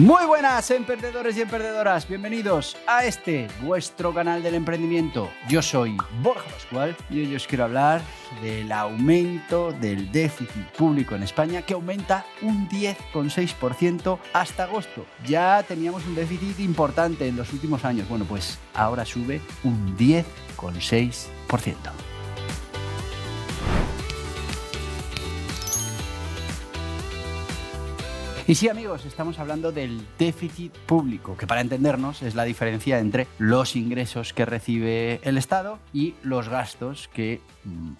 Muy buenas, emprendedores y emprendedoras. Bienvenidos a este, vuestro canal del emprendimiento. Yo soy Borja Pascual y hoy os quiero hablar del aumento del déficit público en España, que aumenta un 10,6% hasta agosto. Ya teníamos un déficit importante en los últimos años. Bueno, pues ahora sube un 10,6%. Y sí, amigos, estamos hablando del déficit público, que para entendernos es la diferencia entre los ingresos que recibe el Estado y los gastos que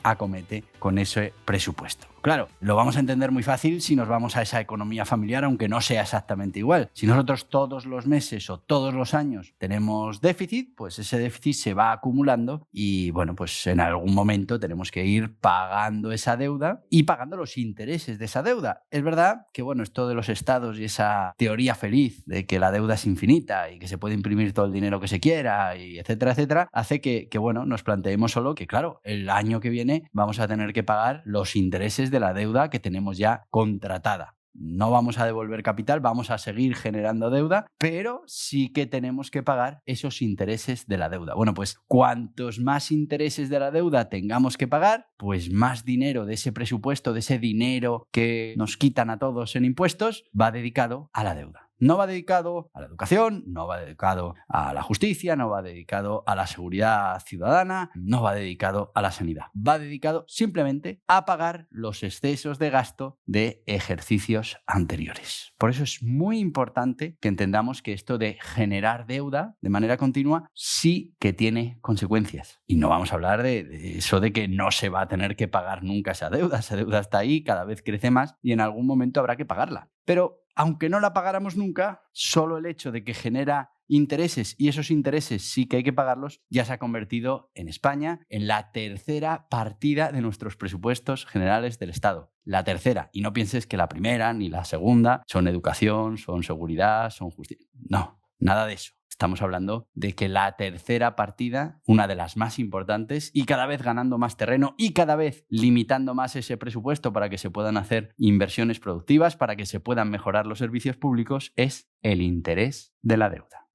acomete con ese presupuesto. Claro, lo vamos a entender muy fácil si nos vamos a esa economía familiar, aunque no sea exactamente igual. Si nosotros todos los meses o todos los años tenemos déficit, pues ese déficit se va acumulando y, bueno, pues en algún momento tenemos que ir pagando esa deuda y pagando los intereses de esa deuda. Es verdad que, bueno, esto de los estados y esa teoría feliz de que la deuda es infinita y que se puede imprimir todo el dinero que se quiera y etcétera, etcétera, hace que bueno, nos planteemos solo que, claro, el año que viene vamos a tener que pagar los intereses de la deuda que tenemos ya contratada. No vamos a devolver capital, vamos a seguir generando deuda, pero sí que tenemos que pagar esos intereses de la deuda. Bueno, pues cuantos más intereses de la deuda tengamos que pagar, pues más dinero de ese presupuesto, de ese dinero que nos quitan a todos en impuestos, va dedicado a la deuda. No va dedicado a la educación, no va dedicado a la justicia, no va dedicado a la seguridad ciudadana, no va dedicado a la sanidad. Va dedicado simplemente a pagar los excesos de gasto de ejercicios anteriores. Por eso es muy importante que entendamos que esto de generar deuda de manera continua sí que tiene consecuencias. Y no vamos a hablar de eso de que no se va a tener que pagar nunca esa deuda. Esa deuda está ahí, cada vez crece más y en algún momento habrá que pagarla. Pero aunque no la pagáramos nunca, solo el hecho de que genera intereses y esos intereses sí que hay que pagarlos, ya se ha convertido en España en la tercera partida de nuestros presupuestos generales del Estado. La tercera. Y no pienses que la primera ni la segunda son educación, son seguridad, son justicia. No, nada de eso. Estamos hablando de que la tercera partida, una de las más importantes y cada vez ganando más terreno y cada vez limitando más ese presupuesto para que se puedan hacer inversiones productivas, para que se puedan mejorar los servicios públicos, es el interés de la deuda.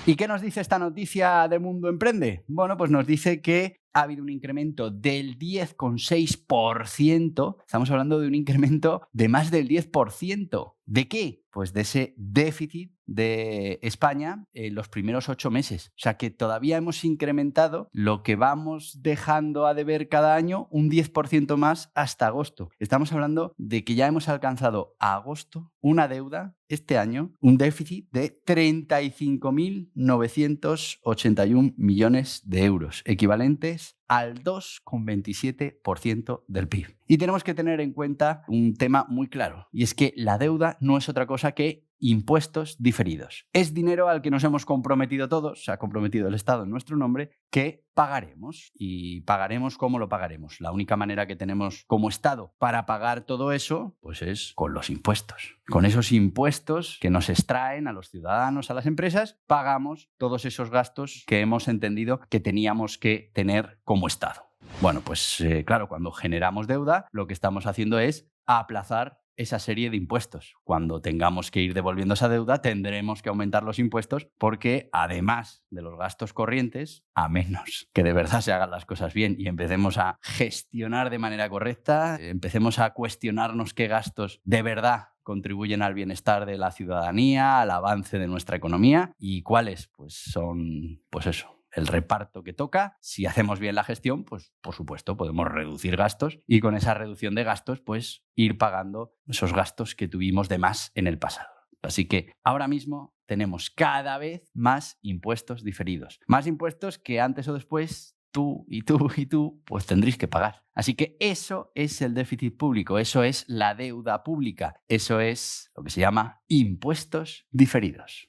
¿Y qué nos dice esta noticia de Mundo Emprende? Bueno, pues nos dice que ha habido un incremento del 10,6%. Estamos hablando de un incremento de más del 10%. ¿De qué? Pues de ese déficit de España en los primeros 8 meses. O sea que todavía hemos incrementado lo que vamos dejando a deber cada año un 10% más hasta agosto. Estamos hablando de que ya hemos alcanzado a agosto una deuda este año, un déficit de 35.981 millones de euros, equivalentes al 2,27% del PIB. Y tenemos que tener en cuenta un tema muy claro, y es que la deuda no es otra cosa que impuestos diferidos. Es dinero al que nos hemos comprometido todos, se ha comprometido el Estado en nuestro nombre, que pagaremos. ¿Y pagaremos cómo lo pagaremos? La única manera que tenemos como Estado para pagar todo eso, pues es con los impuestos. Con esos impuestos que nos extraen a los ciudadanos, a las empresas, pagamos todos esos gastos que hemos entendido que teníamos que tener como Estado. Bueno, pues claro, cuando generamos deuda, lo que estamos haciendo es aplazar esa serie de impuestos. Cuando tengamos que ir devolviendo esa deuda, tendremos que aumentar los impuestos porque, además de los gastos corrientes, a menos que de verdad se hagan las cosas bien y empecemos a gestionar de manera correcta, empecemos a cuestionarnos qué gastos de verdad contribuyen al bienestar de la ciudadanía, al avance de nuestra economía y cuáles pues son, pues eso, el reparto que toca. Si hacemos bien la gestión, pues por supuesto podemos reducir gastos y con esa reducción de gastos pues ir pagando esos gastos que tuvimos de más en el pasado. Así que ahora mismo tenemos cada vez más impuestos diferidos. Más impuestos que antes o después tú y tú y tú pues tendréis que pagar. Así que eso es el déficit público, eso es la deuda pública, eso es lo que se llama impuestos diferidos.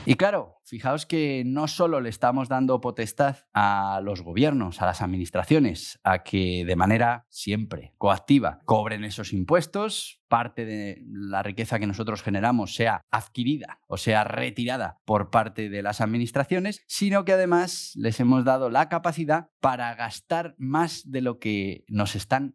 Y claro, fijaos que no solo le estamos dando potestad a los gobiernos, a las administraciones, a que de manera siempre coactiva cobren esos impuestos, parte de la riqueza que nosotros generamos sea adquirida o sea retirada por parte de las administraciones, sino que además les hemos dado la capacidad para gastar más de lo que nos están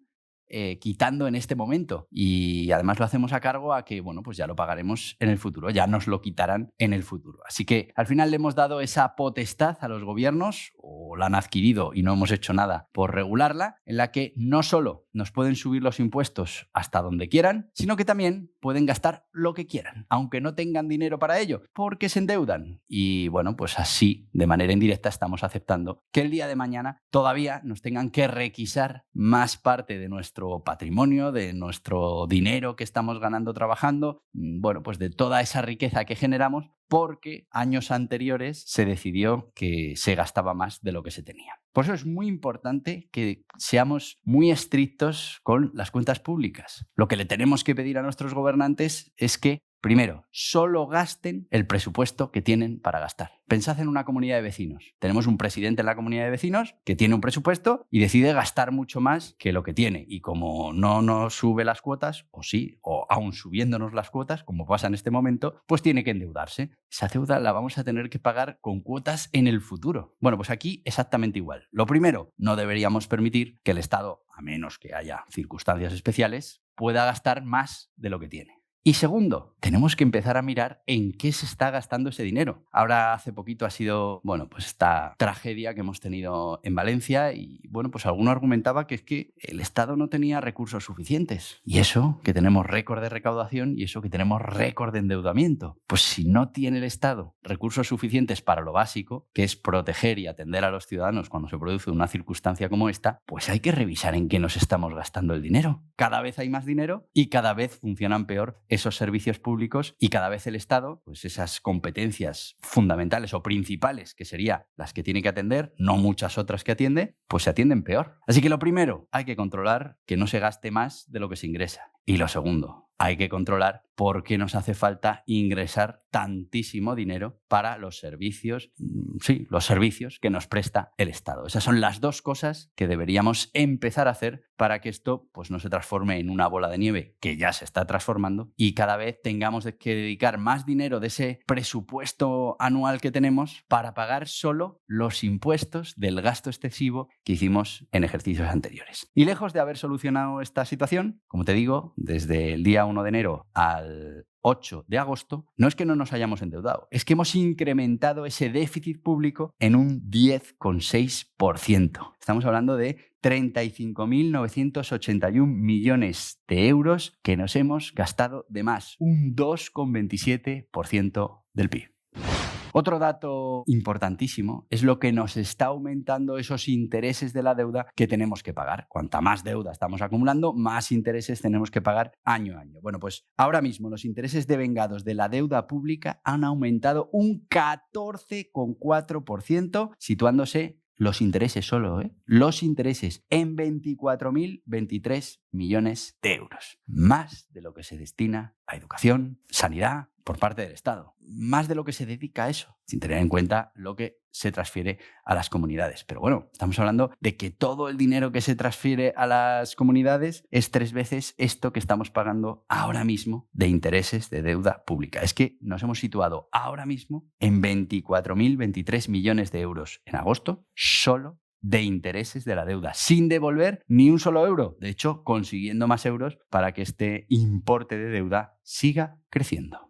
quitando en este momento. Y además lo hacemos a cargo a que, bueno, pues ya lo pagaremos en el futuro, ya nos lo quitarán en el futuro. Así que al final le hemos dado esa potestad a los gobiernos, o la han adquirido y no hemos hecho nada por regularla, en la que no solo nos pueden subir los impuestos hasta donde quieran, sino que también pueden gastar lo que quieran, aunque no tengan dinero para ello, porque se endeudan. Y bueno, pues así, de manera indirecta, estamos aceptando que el día de mañana todavía nos tengan que requisar más parte de nuestro patrimonio, de nuestro dinero que estamos ganando trabajando, bueno, pues de toda esa riqueza que generamos, porque años anteriores se decidió que se gastaba más de lo que se tenía. Por eso es muy importante que seamos muy estrictos con las cuentas públicas. Lo que le tenemos que pedir a nuestros gobernantes es que, primero, solo gasten el presupuesto que tienen para gastar. Pensad en una comunidad de vecinos. Tenemos un presidente en la comunidad de vecinos que tiene un presupuesto y decide gastar mucho más que lo que tiene. Y como no nos sube las cuotas, o sí, o aún subiéndonos las cuotas, como pasa en este momento, pues tiene que endeudarse. Esa deuda la vamos a tener que pagar con cuotas en el futuro. Bueno, pues aquí exactamente igual. Lo primero, no deberíamos permitir que el Estado, a menos que haya circunstancias especiales, pueda gastar más de lo que tiene. Y segundo, tenemos que empezar a mirar en qué se está gastando ese dinero. Ahora hace poquito ha sido, bueno, pues esta tragedia que hemos tenido en Valencia y, bueno, pues alguno argumentaba que es que el Estado no tenía recursos suficientes. Y eso, que tenemos récord de recaudación y eso que tenemos récord de endeudamiento. Pues si no tiene el Estado recursos suficientes para lo básico, que es proteger y atender a los ciudadanos cuando se produce una circunstancia como esta, pues hay que revisar en qué nos estamos gastando el dinero. Cada vez hay más dinero y cada vez funcionan peor esos servicios públicos y cada vez el Estado, pues esas competencias fundamentales o principales, que serían las que tiene que atender, no muchas otras que atiende, pues se atienden peor. Así que lo primero, hay que controlar que no se gaste más de lo que se ingresa. Y lo segundo, hay que controlar por qué nos hace falta ingresar tantísimo dinero para los servicios, los servicios que nos presta el Estado. Esas son las dos cosas que deberíamos empezar a hacer para que esto pues, no se transforme en una bola de nieve, que ya se está transformando, y cada vez tengamos que dedicar más dinero de ese presupuesto anual que tenemos para pagar solo los impuestos del gasto excesivo que hicimos en ejercicios anteriores. Y lejos de haber solucionado esta situación, como te digo, desde el día 1 de enero al 8 de agosto, no es que no nos hayamos endeudado, es que hemos incrementado ese déficit público en un 10,6%. Estamos hablando de 35.981 millones de euros que nos hemos gastado de más, un 2,27% del PIB. Otro dato importantísimo es lo que nos está aumentando esos intereses de la deuda que tenemos que pagar. Cuanta más deuda estamos acumulando, más intereses tenemos que pagar año a año. Bueno, pues ahora mismo los intereses devengados de la deuda pública han aumentado un 14,4%, situándose los intereses solo, los intereses en 24.023 millones de euros. Más de lo que se destina a educación, sanidad, por parte del Estado. Más de lo que se dedica a eso, sin tener en cuenta lo que se transfiere a las comunidades. Pero bueno, estamos hablando de que todo el dinero que se transfiere a las comunidades es 3 veces esto que estamos pagando ahora mismo de intereses de deuda pública. Es que nos hemos situado ahora mismo en 24.023 millones de euros en agosto, solo de intereses de la deuda, sin devolver ni un solo euro. De hecho, consiguiendo más euros para que este importe de deuda siga creciendo.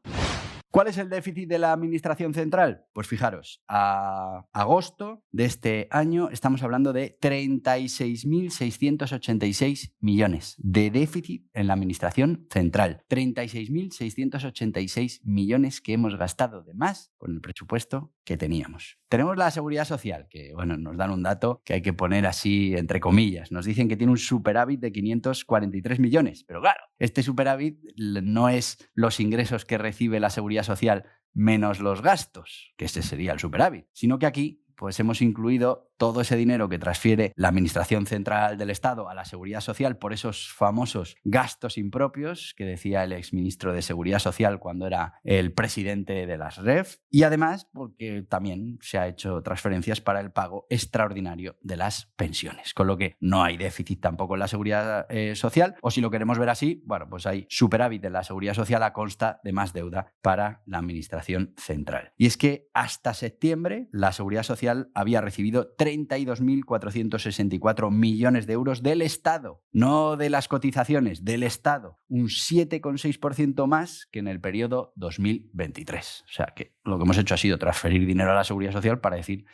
¿Cuál es el déficit de la Administración Central? Pues fijaros, a agosto de este año estamos hablando de 36.686 millones de déficit en la Administración Central. 36.686 millones que hemos gastado de más con el presupuesto que teníamos. Tenemos la Seguridad Social, que bueno, nos dan un dato que hay que poner así entre comillas. Nos dicen que tiene un superávit de 543 millones, pero claro, este superávit no es los ingresos que recibe la Seguridad Social menos los gastos, que ese sería el superávit, sino que aquí pues hemos incluido todo ese dinero que transfiere la Administración Central del Estado a la Seguridad Social por esos famosos gastos impropios que decía el exministro de Seguridad Social cuando era el presidente de las REF, y además porque también se ha hecho transferencias para el pago extraordinario de las pensiones, con lo que no hay déficit tampoco en la Seguridad Social, o si lo queremos ver así, bueno, pues hay superávit de la Seguridad Social a consta de más deuda para la Administración Central. Y es que hasta septiembre la Seguridad Social había recibido 32.464 millones de euros del Estado, no de las cotizaciones, del Estado, un 7,6% más que en el periodo 2023. O sea que lo que hemos hecho ha sido transferir dinero a la Seguridad Social para decir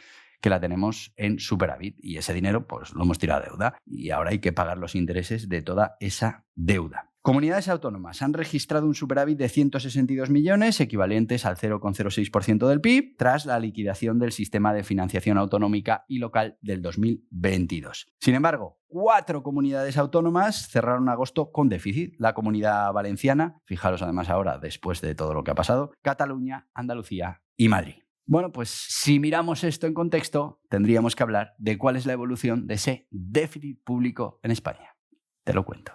que la tenemos en superávit y ese dinero pues lo hemos tirado a deuda y ahora hay que pagar los intereses de toda esa deuda. Comunidades autónomas han registrado un superávit de 162 millones, equivalentes al 0,06% del PIB, tras la liquidación del sistema de financiación autonómica y local del 2022. Sin embargo, 4 comunidades autónomas cerraron agosto con déficit. La Comunidad Valenciana, fijaros además ahora, después de todo lo que ha pasado, Cataluña, Andalucía y Madrid. Bueno, pues si miramos esto en contexto, tendríamos que hablar de cuál es la evolución de ese déficit público en España. Te lo cuento.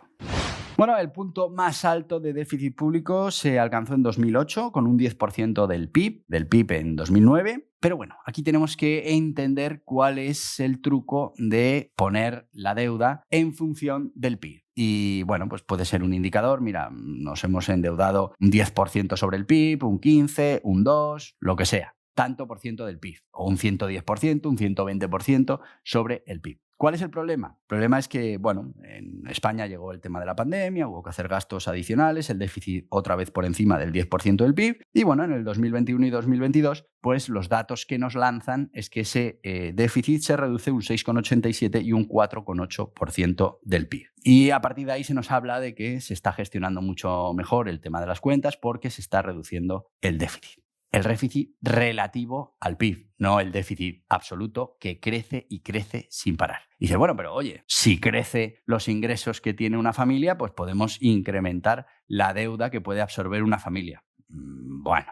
Bueno, el punto más alto de déficit público se alcanzó en 2008 con un 10% del PIB en 2009. Pero bueno, aquí tenemos que entender cuál es el truco de poner la deuda en función del PIB. Y bueno, pues puede ser un indicador, mira, nos hemos endeudado un 10% sobre el PIB, un 15%, un 2%, lo que sea. Tanto por ciento del PIB, o un 110%, un 120% sobre el PIB. ¿Cuál es el problema? El problema es que, bueno, en España llegó el tema de la pandemia, hubo que hacer gastos adicionales, el déficit otra vez por encima del 10% del PIB, y bueno, en el 2021 y 2022, pues los datos que nos lanzan es que ese déficit se reduce un 6,87 y un 4,8% del PIB. Y a partir de ahí se nos habla de que se está gestionando mucho mejor el tema de las cuentas porque se está reduciendo el déficit. El déficit relativo al PIB, no el déficit absoluto que crece y crece sin parar. Y dice, bueno, pero oye, si crece los ingresos que tiene una familia, pues podemos incrementar la deuda que puede absorber una familia. Bueno,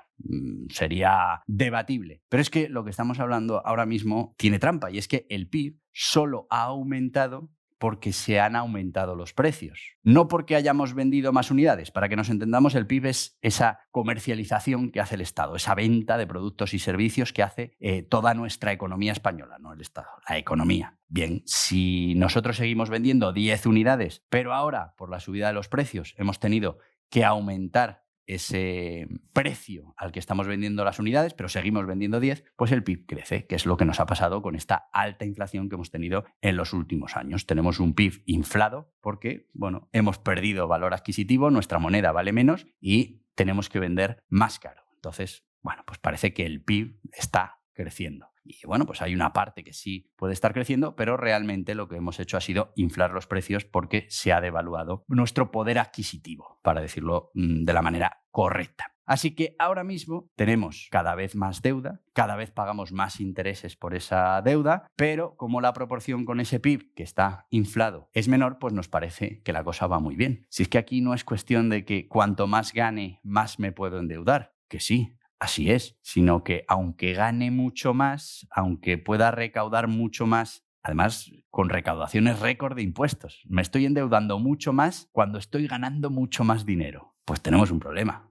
sería debatible. Pero es que lo que estamos hablando ahora mismo tiene trampa y es que el PIB solo ha aumentado porque se han aumentado los precios. No porque hayamos vendido más unidades. Para que nos entendamos, el PIB es esa comercialización que hace el Estado, esa venta de productos y servicios que hace toda nuestra economía española, no el Estado, la economía. Bien, si nosotros seguimos vendiendo 10 unidades, pero ahora, por la subida de los precios, hemos tenido que aumentar ese precio al que estamos vendiendo las unidades, pero seguimos vendiendo 10, pues el PIB crece, que es lo que nos ha pasado con esta alta inflación que hemos tenido en los últimos años. Tenemos un PIB inflado porque, bueno, hemos perdido valor adquisitivo, nuestra moneda vale menos y tenemos que vender más caro. Entonces, bueno, pues parece que el PIB está creciendo. Y bueno, pues hay una parte que sí puede estar creciendo, pero realmente lo que hemos hecho ha sido inflar los precios porque se ha devaluado nuestro poder adquisitivo, para decirlo de la manera correcta. Así que ahora mismo tenemos cada vez más deuda, cada vez pagamos más intereses por esa deuda, pero como la proporción con ese PIB que está inflado es menor, pues nos parece que la cosa va muy bien. Si es que aquí no es cuestión de que cuanto más gane, más me puedo endeudar, que sí. Así es, sino que aunque gane mucho más, aunque pueda recaudar mucho más, además con recaudaciones récord de impuestos, me estoy endeudando mucho más cuando estoy ganando mucho más dinero. Pues tenemos un problema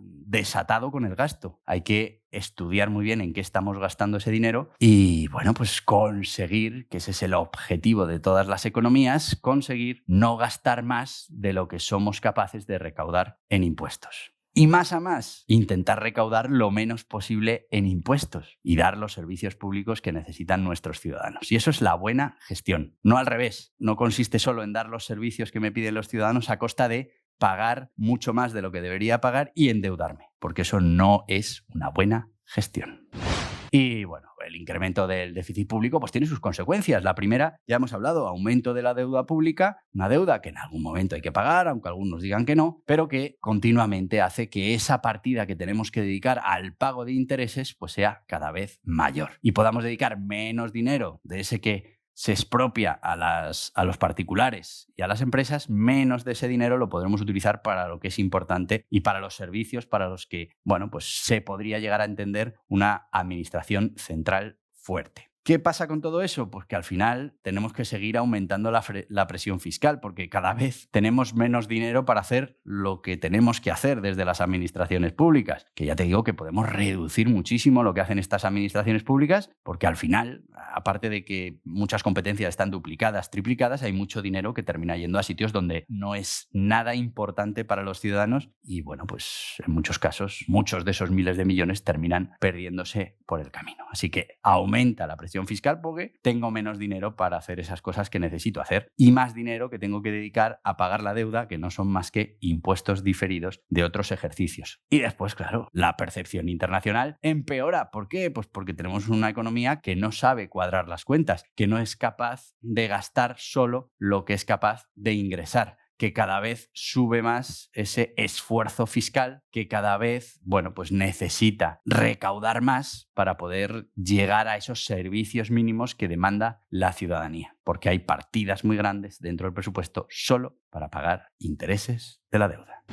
desatado con el gasto. Hay que estudiar muy bien en qué estamos gastando ese dinero y, bueno, pues conseguir, que ese es el objetivo de todas las economías, conseguir no gastar más de lo que somos capaces de recaudar en impuestos. Y más a más, intentar recaudar lo menos posible en impuestos y dar los servicios públicos que necesitan nuestros ciudadanos. Y eso es la buena gestión. No al revés. No consiste solo en dar los servicios que me piden los ciudadanos a costa de pagar mucho más de lo que debería pagar y endeudarme, porque eso no es una buena gestión. Y bueno, el incremento del déficit público pues tiene sus consecuencias. La primera, ya hemos hablado, aumento de la deuda pública, una deuda que en algún momento hay que pagar, aunque algunos digan que no, pero que continuamente hace que esa partida que tenemos que dedicar al pago de intereses pues sea cada vez mayor y podamos dedicar menos dinero de ese que se expropia a los particulares y a las empresas, menos de ese dinero lo podremos utilizar para lo que es importante y para los servicios para los que, bueno, pues se podría llegar a entender una administración central fuerte. ¿Qué pasa con todo eso? Pues que al final tenemos que seguir aumentando la presión fiscal porque cada vez tenemos menos dinero para hacer lo que tenemos que hacer desde las administraciones públicas. Que ya te digo que podemos reducir muchísimo lo que hacen estas administraciones públicas porque al final, aparte de que muchas competencias están duplicadas, triplicadas, hay mucho dinero que termina yendo a sitios donde no es nada importante para los ciudadanos y, bueno, pues en muchos casos, muchos de esos miles de millones terminan perdiéndose por el camino. Así que aumenta la presión presión fiscal porque tengo menos dinero para hacer esas cosas que necesito hacer y más dinero que tengo que dedicar a pagar la deuda, que no son más que impuestos diferidos de otros ejercicios. Y después, claro, la percepción internacional empeora. ¿Por qué? Pues porque tenemos una economía que no sabe cuadrar las cuentas, que no es capaz de gastar solo lo que es capaz de ingresar, que cada vez sube más ese esfuerzo fiscal, que cada vez, bueno, pues necesita recaudar más para poder llegar a esos servicios mínimos que demanda la ciudadanía, porque hay partidas muy grandes dentro del presupuesto solo para pagar intereses de la deuda.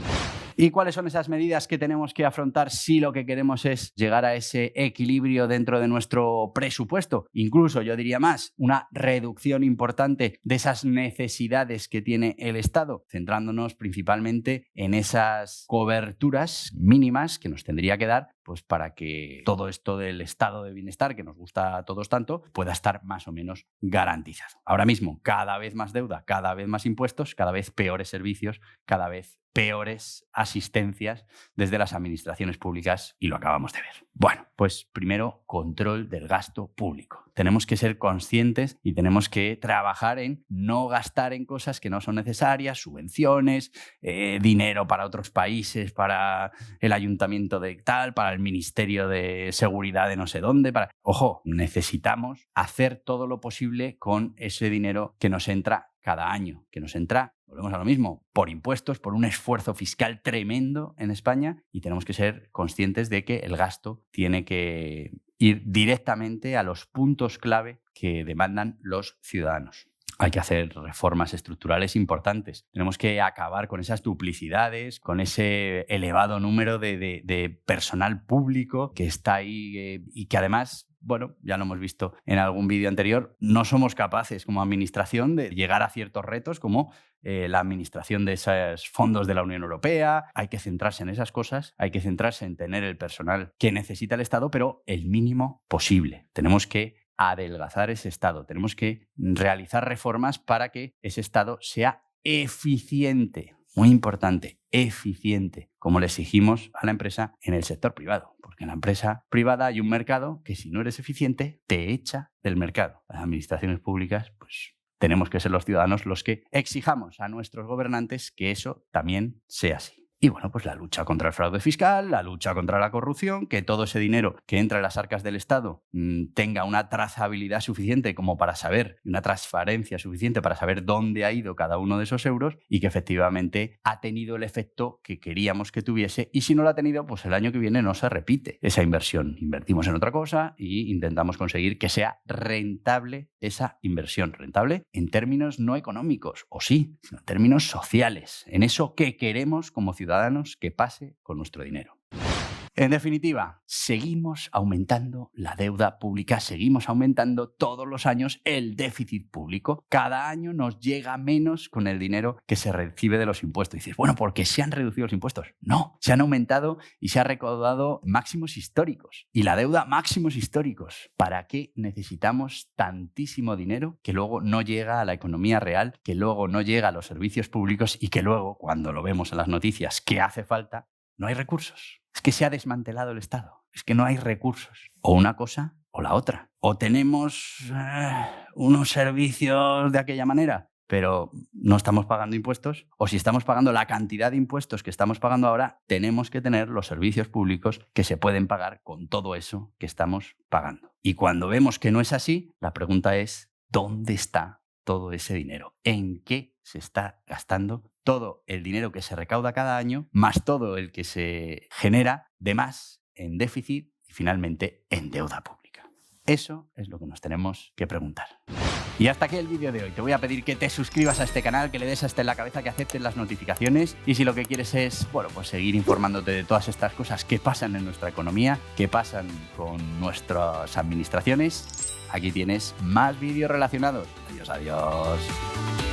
¿Y cuáles son esas medidas que tenemos que afrontar si lo que queremos es llegar a ese equilibrio dentro de nuestro presupuesto? Incluso, yo diría más, una reducción importante de esas necesidades que tiene el Estado, centrándonos principalmente en esas coberturas mínimas que nos tendría que dar pues para que todo esto del estado de bienestar que nos gusta a todos tanto pueda estar más o menos garantizado. Ahora mismo, cada vez más deuda, cada vez más impuestos, cada vez peores servicios, cada vez peores asistencias desde las administraciones públicas y lo acabamos de ver. Bueno, pues primero, control del gasto público. Tenemos que ser conscientes y tenemos que trabajar en no gastar en cosas que no son necesarias, subvenciones, dinero para otros países, para el ayuntamiento de tal, para el Ministerio de Seguridad de no sé dónde. Ojo, necesitamos hacer todo lo posible con ese dinero que nos entra cada año, que nos entra, volvemos a lo mismo, por impuestos, por un esfuerzo fiscal tremendo en España, y tenemos que ser conscientes de que el gasto tiene que ir directamente a los puntos clave que demandan los ciudadanos. Hay que hacer reformas estructurales importantes. Tenemos que acabar con esas duplicidades, con ese elevado número de personal público que está ahí y que además, bueno, ya lo hemos visto en algún vídeo anterior, no somos capaces como administración de llegar a ciertos retos como la administración de esos fondos de la Unión Europea. Hay que centrarse en esas cosas, hay que centrarse en tener el personal que necesita el Estado, pero el mínimo posible. Tenemos que adelgazar ese Estado. Tenemos que realizar reformas para que ese Estado sea eficiente. Muy importante, eficiente, como le exigimos a la empresa en el sector privado. Porque en la empresa privada hay un mercado que si no eres eficiente, te echa del mercado. Las administraciones públicas, pues tenemos que ser los ciudadanos los que exijamos a nuestros gobernantes que eso también sea así. Y bueno, pues la lucha contra el fraude fiscal, la lucha contra la corrupción, que todo ese dinero que entra en las arcas del Estado tenga una trazabilidad suficiente como para saber, una transparencia suficiente para saber dónde ha ido cada uno de esos euros y que efectivamente ha tenido el efecto que queríamos que tuviese, y si no lo ha tenido, pues el año que viene no se repite esa inversión. Invertimos en otra cosa y intentamos conseguir que sea rentable esa inversión. Rentable en términos no económicos, o sí, sino en términos sociales, en eso que queremos como ciudadanos que pase con nuestro dinero. En definitiva, seguimos aumentando la deuda pública, seguimos aumentando todos los años el déficit público. Cada año nos llega menos con el dinero que se recibe de los impuestos. Y dices, bueno, ¿por qué se han reducido los impuestos? No, se han aumentado y se ha recaudado máximos históricos. Y la deuda, máximos históricos. ¿Para qué necesitamos tantísimo dinero que luego no llega a la economía real, que luego no llega a los servicios públicos y que luego, cuando lo vemos en las noticias que hace falta, no hay recursos? Es que se ha desmantelado el Estado, es que no hay recursos. O una cosa o la otra. O tenemos unos servicios de aquella manera, pero no estamos pagando impuestos, o si estamos pagando la cantidad de impuestos que estamos pagando ahora, tenemos que tener los servicios públicos que se pueden pagar con todo eso que estamos pagando. Y cuando vemos que no es así, la pregunta es, ¿dónde está todo ese dinero? ¿En qué se está gastando todo el dinero que se recauda cada año, más todo el que se genera de más en déficit y finalmente en deuda pública? Eso es lo que nos tenemos que preguntar. Y hasta aquí el vídeo de hoy. Te voy a pedir que te suscribas a este canal, que le des hasta en la cabeza, que aceptes las notificaciones, y si lo que quieres es, bueno, pues seguir informándote de todas estas cosas que pasan en nuestra economía, que pasan con nuestras administraciones, aquí tienes más vídeos relacionados. Adiós, adiós.